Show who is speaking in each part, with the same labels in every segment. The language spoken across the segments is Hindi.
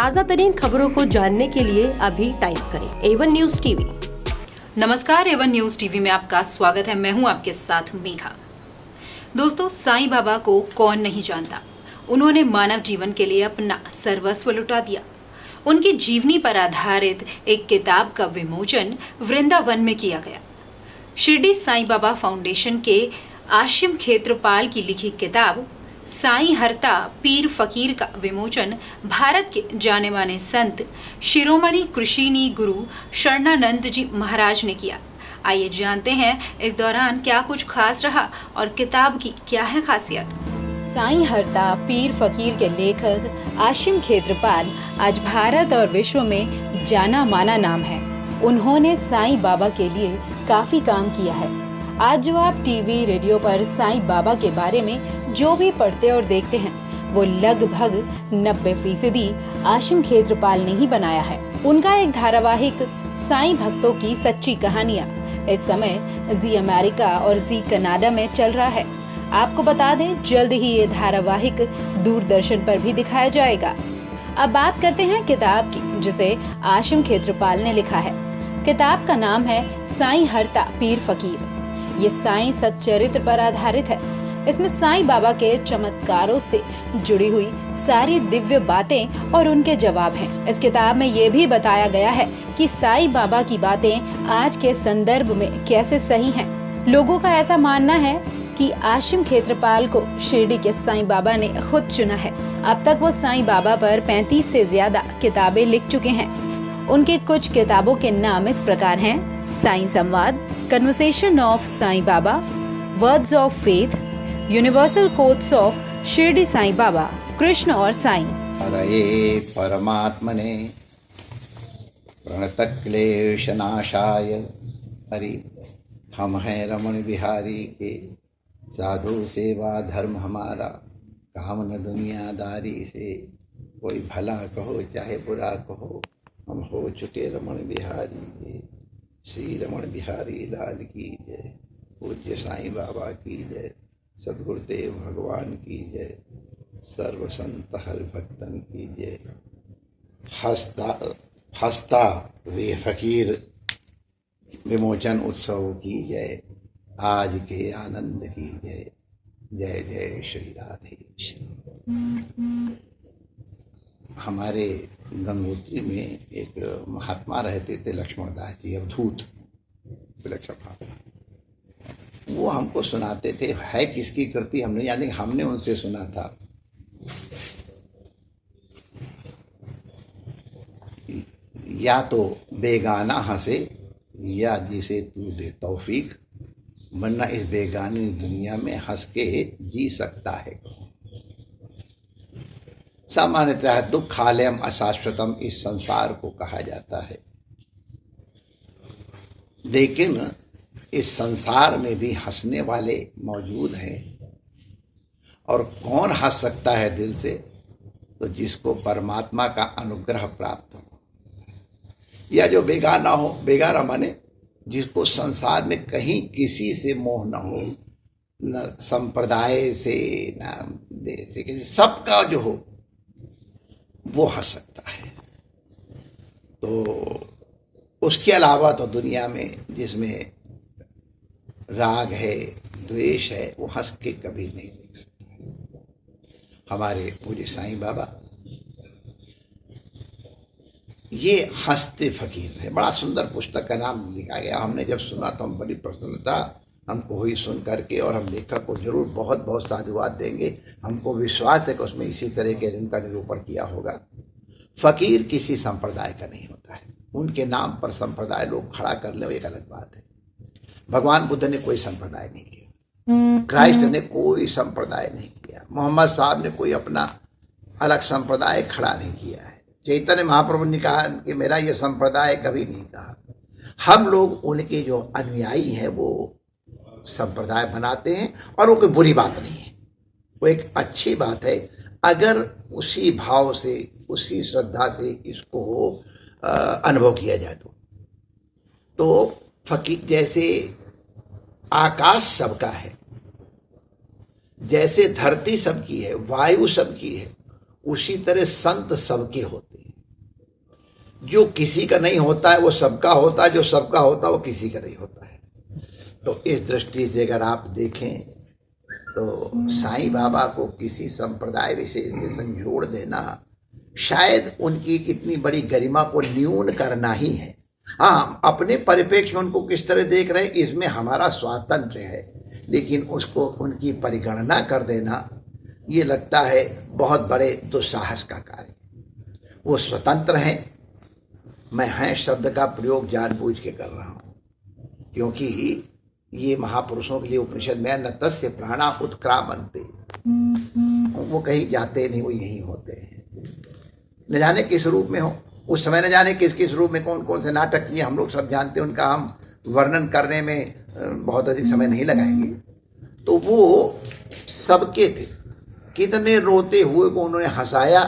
Speaker 1: ताज़ा तरीन खबरों को जानने के लिए अभी टाइप करें A1 न्यूज़ टीवी।
Speaker 2: नमस्कार, A1 न्यूज़ टीवी में आपका स्वागत है। मैं हूं आपके साथ मेघा। दोस्तों, साईं बाबा को कौन नहीं जानता। उन्होंने मानव जीवन के लिए अपना सर्वस्व लुटा दिया। उनकी जीवनी पर आधारित एक किताब का विमोचन वृंदावन में किया गया। शिरडी साईं बाबा फाउंडेशन के आशिम खेत्रपाल की लिखी किताब साईं हरता पीर फकीर का विमोचन भारत के जाने माने संत शिरोमणि कृषिनी गुरु शरणानंद जी महाराज ने किया। आइए जानते हैं इस दौरान क्या कुछ खास रहा और किताब की क्या है खासियत। साईं हरता पीर फकीर के लेखक आशिम खेत्रपाल आज भारत और विश्व में जाना माना नाम है। उन्होंने साईं बाबा के लिए काफी काम किया है। आज जो आप टीवी रेडियो पर साईं बाबा के बारे में जो भी पढ़ते और देखते हैं वो लगभग 90% आशिम खेत्रपाल ने ही बनाया है। उनका एक धारावाहिक साईं भक्तों की सच्ची कहानियां इस समय जी अमेरिका और जी कनाडा में चल रहा है। आपको बता दें, जल्द ही ये धारावाहिक दूरदर्शन पर भी दिखाया जाएगा। अब बात करते हैं किताब की, जिसे आशिम खेत्रपाल ने लिखा है। किताब का नाम है साईं हरता पीर फकीर। ये साईं सच्चरित्र पर आधारित है। इसमें साईं बाबा के चमत्कारों से जुड़ी हुई सारी दिव्य बातें और उनके जवाब हैं। इस किताब में ये भी बताया गया है कि साईं बाबा की बातें आज के संदर्भ में कैसे सही हैं। लोगों का ऐसा मानना है कि आशिम खेत्रपाल को शिरडी के साईं बाबा ने खुद चुना है। अब तक वो साईं बाबा पर 35 से ज्यादा किताबें लिख चुके हैं। उनके कुछ किताबों के नाम इस प्रकार हैं: साईं संवाद, conversation of Sai Baba, words of faith, universal quotes of Shirdi Sai Baba, Krishna और साईं।
Speaker 3: हरये परमात्मने प्रणतक्लेशनाशाय हरि। हम हैं रमण बिहारी के, साधु सेवा धर्म हमारा, काम न दुनियादारी से। कोई भला कहो चाहे बुरा कहो, हम हो चुके रमण बिहारी के। श्री रमण बिहारी लाल की जय, पूज्य साईं बाबा की जय, सद्गुरुदेव भगवान की जय, सर्व संत हरि भक्तन की जय। हस्ता वे फकीर विमोचन उत्सव की जय, आज के आनंद की जय। जय जय श्री राधे। हमारे गंगोत्री में एक महात्मा रहते थे, लक्ष्मण दास जी, अवधूत विलक्षण महात्मा। वो हमको सुनाते थे, है किसकी कृति हमने यानी हमने उनसे सुना था। या तो बेगाना हंसे या जिसे तू दे तौफीक, वरना इस बेगानी दुनिया में हंस के जी सकता है। सामान्यतः दुखालयम अशाश्वतम इस संसार को कहा जाता है, लेकिन इस संसार में भी हंसने वाले मौजूद हैं। और कौन हंस सकता है दिल से? तो जिसको परमात्मा का अनुग्रह प्राप्त हो, या जो बेगाना हो। बेगाना माने जिसको संसार में कहीं किसी से मोह न हो, न संप्रदाय से, न देश से, किसी सबका जो हो वो हंस सकता है। तो उसके अलावा तो दुनिया में जिसमें राग है, द्वेष है, वो हंस के कभी नहीं देख सकता। हमारे पूज्य साईं बाबा ये हंसते फकीर है। बड़ा सुंदर पुस्तक का नाम लिखा गया। हमने जब सुना तो हम बड़ी प्रसन्नता हमको हुई सुन करके, और हम लेखक को जरूर बहुत बहुत साधुवाद देंगे। हमको विश्वास है कि उसमें इसी तरह के उनका निरूपण किया होगा। फकीर किसी संप्रदाय का नहीं होता है। उनके नाम पर संप्रदाय लोग खड़ा कर ले, एक अलग बात है। भगवान बुद्ध ने कोई संप्रदाय नहीं किया, क्राइस्ट ने कोई संप्रदाय नहीं किया, मोहम्मद साहब ने कोई अपना अलग संप्रदाय खड़ा नहीं किया है। चैतन्य महाप्रभु ने कहा कि मेरा यह संप्रदाय कभी नहीं कहा। हम लोग उनके जो अनुयायी हैं वो संप्रदाय बनाते हैं, और वो कोई बुरी बात नहीं है, वो एक अच्छी बात है। अगर उसी भाव से, उसी श्रद्धा से इसको अनुभव किया जाए तो फकीर जैसे आकाश सबका है, जैसे धरती सबकी है, वायु सबकी है, उसी तरह संत सबके होते हैं। जो किसी का नहीं होता है वो सबका होता है, जो सबका होता है वो किसी का नहीं होता है। तो इस दृष्टि से अगर आप देखें तो साईं बाबा को किसी संप्रदाय विशेष के संग जोड़ देना शायद उनकी इतनी बड़ी गरिमा को न्यून करना ही है। हाँ, अपने परिप्रेक्ष्य में उनको किस तरह देख रहे हैं इसमें हमारा स्वातंत्र्य है, लेकिन उसको उनकी परिगणना कर देना ये लगता है बहुत बड़े दुस्साहस का कार्य। वो स्वतंत्र हैं। मैं हैं शब्द का प्रयोग जानबूझ के कर रहा हूँ, क्योंकि ये महापुरुषों के लिए उपनिषद में न तस्य प्राणा उत्क्रामन्ते, वो कहीं जाते नहीं, वो यहीं होते हैं। न जाने किस रूप में हो, उस समय न जाने किस किस रूप में कौन कौन से नाटक किए हम लोग सब जानते हैं, उनका हम वर्णन करने में बहुत अधिक समय नहीं लगाएंगे। तो वो सबके थे, कितने रोते हुए को उन्होंने हंसाया,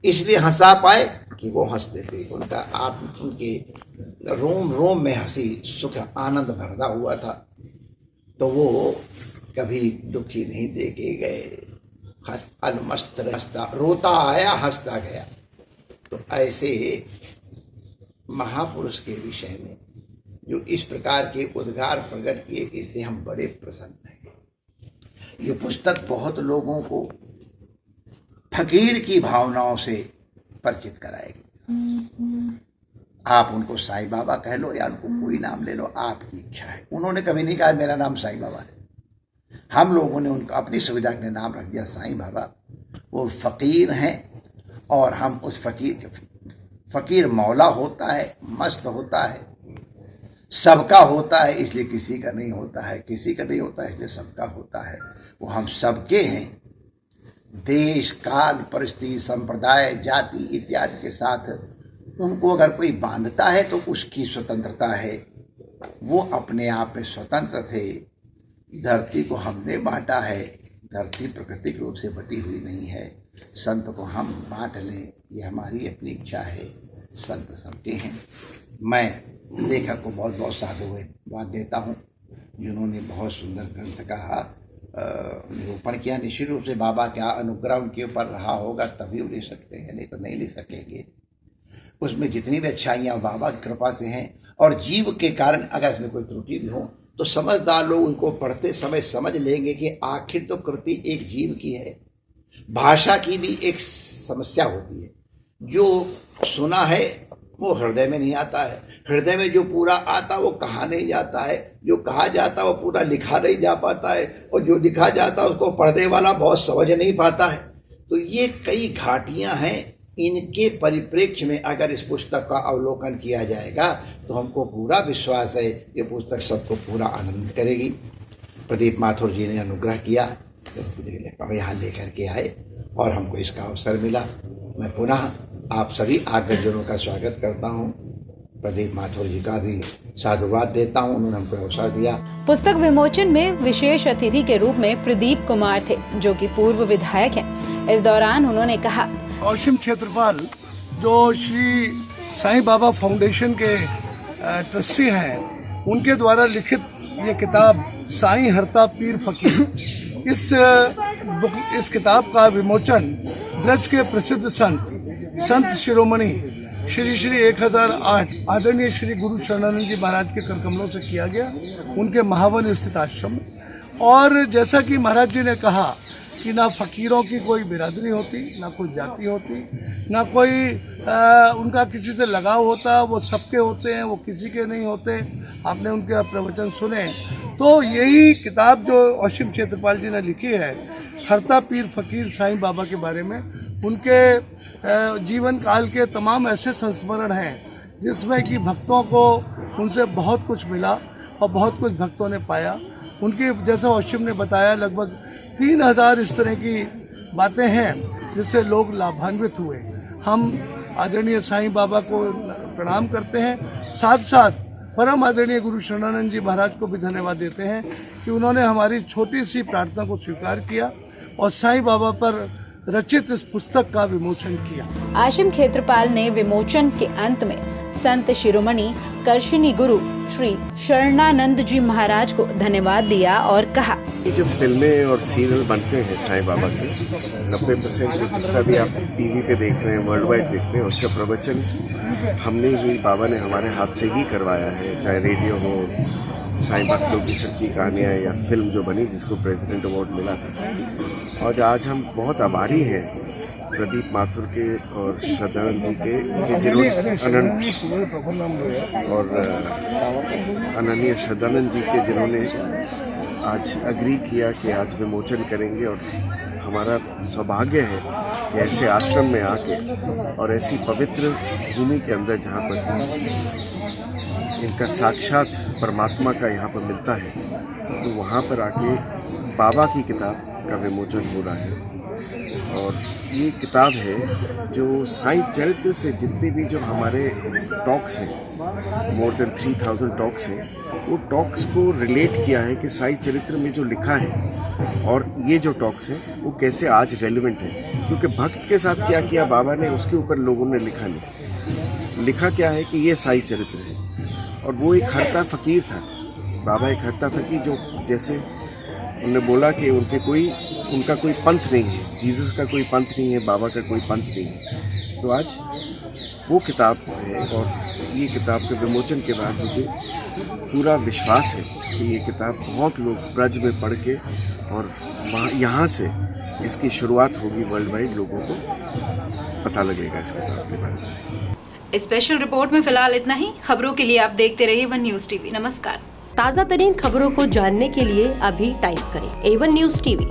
Speaker 3: इसलिए हंसा पाए कि वो हंसते थे। उनका आप उनके रोम रोम में हंसी सुख आनंद भरदा हुआ था, तो वो कभी दुखी नहीं देखे गए। अलमस्त हंसता, रोता आया हंसता गया। तो ऐसे महापुरुष के विषय में जो इस प्रकार के उद्गार प्रकट किए, इससे हम बड़े प्रसन्न हैं। ये पुस्तक बहुत लोगों को फकीर की भावनाओं से परिचित कराएगी। आप उनको साईं बाबा कह लो या उनको कोई नाम ले लो, आपकी इच्छा है। उन्होंने कभी नहीं कहा मेरा नाम साईं बाबा है। हम लोगों ने उनको अपनी सुविधा के नाम रख दिया साईं बाबा। वो फकीर हैं और हम उस फकीर मौला होता है, मस्त होता है, सबका होता है, इसलिए किसी का नहीं होता है, किसी का नहीं होता है इसलिए सबका होता है। वो हम सबके हैं। देश काल परिस्थिति संप्रदाय जाति इत्यादि के साथ उनको अगर कोई बांधता है तो उसकी स्वतंत्रता है। वो अपने आप में स्वतंत्र थे। धरती को हमने बांटा है, धरती प्राकृतिक रूप से बटी हुई नहीं है। संत को हम बांट लें, ये हमारी अपनी इच्छा है। संत सबके हैं। मैं लेखक को बहुत बहुत साधुवाद देता हूँ, जिन्होंने बहुत सुंदर ग्रंथ का निरूपण किया। निश्चित रूप से बाबा का अनुग्रह उनके ऊपर रहा होगा तभी वो ले सकते हैं, नहीं तो नहीं ले सकेंगे। उसमें जितनी भी अच्छाइयाँ बाबा की कृपा से हैं, और जीव के कारण अगर इसमें कोई त्रुटि भी हो तो समझदार लोग उनको पढ़ते समय समझ लेंगे कि आखिर तो कृति एक जीव की है। भाषा की भी एक समस्या होती है। जो सुना है वो हृदय में नहीं आता है, हृदय में जो पूरा आता वो कहा नहीं जाता है, जो कहा जाता वो पूरा लिखा नहीं जा पाता है, और जो लिखा जाता उसको पढ़ने वाला बहुत समझ नहीं पाता है। तो ये कई घाटियां हैं। इनके परिप्रेक्ष्य में अगर इस पुस्तक का अवलोकन किया जाएगा तो हमको पूरा विश्वास है ये पुस्तक सबको पूरा आनंद करेगी। प्रदीप माथुर जी ने अनुग्रह किया तो यहाँ लेकर के आए और हमको इसका अवसर मिला। मैं पुनः आप सभी आगतजनों का स्वागत करता हूँ। प्रदीप माथुर जी का भी साधुवाद देता हूँ, उन्होंने हमको अवसर दिया।
Speaker 2: पुस्तक विमोचन में विशेष अतिथि के रूप में प्रदीप कुमार थे, जो कि पूर्व विधायक हैं। इस दौरान उन्होंने कहा,
Speaker 4: असीम क्षेत्रपाल जो श्री साईं बाबा फाउंडेशन के ट्रस्टी हैं, उनके द्वारा लिखित ये किताब साईं हरता पीर फकीर, इस किताब का विमोचन ब्रज के प्रसिद्ध संत शिरोमणि श्री 1008 आदरणीय श्री गुरु शरणानंद जी महाराज के करकमलों से किया गया, उनके महावन स्थित आश्रम। और जैसा कि महाराज जी ने कहा कि ना फकीरों की कोई बिरादरी होती, ना कोई जाति होती, ना कोई उनका किसी से लगाव होता, वो सबके होते हैं, वो किसी के नहीं होते। आपने उनके प्रवचन सुने। तो यही किताब जो असीम क्षेत्रपाल जी ने लिखी है, हरता पीर फकीर साईं बाबा के बारे में, उनके जीवन काल के तमाम ऐसे संस्मरण हैं जिसमें कि भक्तों को उनसे बहुत कुछ मिला और बहुत कुछ भक्तों ने पाया। उनकी जैसा असीम ने बताया लगभग 3000 इस तरह की बातें हैं जिससे लोग लाभान्वित हुए। हम आदरणीय साईं बाबा को प्रणाम करते हैं, साथ साथ परम आदरणीय गुरु शरणानंद जी महाराज को भी धन्यवाद देते हैं कि उन्होंने हमारी छोटी सी प्रार्थना को स्वीकार किया और साईं बाबा पर रचित इस पुस्तक का विमोचन किया।
Speaker 2: आशिम क्षेत्रपाल ने विमोचन के अंत में संत शिरोमणि कर्षिणी गुरु श्री शरणानंद जी महाराज को धन्यवाद दिया और कहा,
Speaker 5: ये जो फिल्में और सीरियल बनते हैं साईं बाबा के 90% जितना भी आप टीवी पे देख रहे हैं, वर्ल्ड वाइड देख रहे हैं, उसका प्रवचन हमने ही, बाबा ने हमारे हाथ से ही करवाया है। चाहे रेडियो हो, साईं भक्तों की सच्ची कहानियाँ, या फिल्म जो बनी जिसको प्रेसिडेंट अवार्ड मिला था। और आज हम बहुत आभारी हैं प्रदीप माथुर के और श्रद्धानंद जी के जिन्होंने अनन्य श्रद्धानंद जी के जिन्होंने आज अग्री किया कि आज विमोचन करेंगे। और हमारा सौभाग्य है कि ऐसे आश्रम में आके और ऐसी पवित्र भूमि के अंदर जहाँ पर इनका साक्षात परमात्मा का यहाँ पर मिलता है, तो वहाँ पर आके बाबा की किताब का विमोचन हो रहा है। और ये किताब है जो साईं चरित्र से जितने भी जो हमारे टॉक्स हैं, मोर देन 3000 टॉक्स हैं, वो टॉक्स को रिलेट किया है कि साईं चरित्र में जो लिखा है और ये जो टॉक्स हैं वो कैसे आज रेलिवेंट है। क्योंकि भक्त के साथ क्या किया बाबा ने, उसके ऊपर लोगों ने लिखा क्या है कि ये साईं चरित्र है। और वो एक हरता फ़कीर था, बाबा एक हरता फ़कीर, जो जैसे उन्होंने बोला कि उनका कोई पंथ नहीं है, जीसस का कोई पंथ नहीं है, बाबा का कोई पंथ नहीं है। तो आज वो किताब है और ये किताब के विमोचन के बाद मुझे पूरा विश्वास है कि ये किताब बहुत लोग ब्रज में पढ़ के और यहाँ से इसकी शुरुआत होगी, वर्ल्ड वाइड लोगों को पता लगेगा इस किताब के बारे में।
Speaker 2: स्पेशल रिपोर्ट में फिलहाल इतना ही। खबरों के लिए आप देखते रहिए वन न्यूज टीवी। नमस्कार।
Speaker 1: ताज़ा तरीन खबरों को जानने के लिए अभी टाइप करें A1 न्यूज़ TV।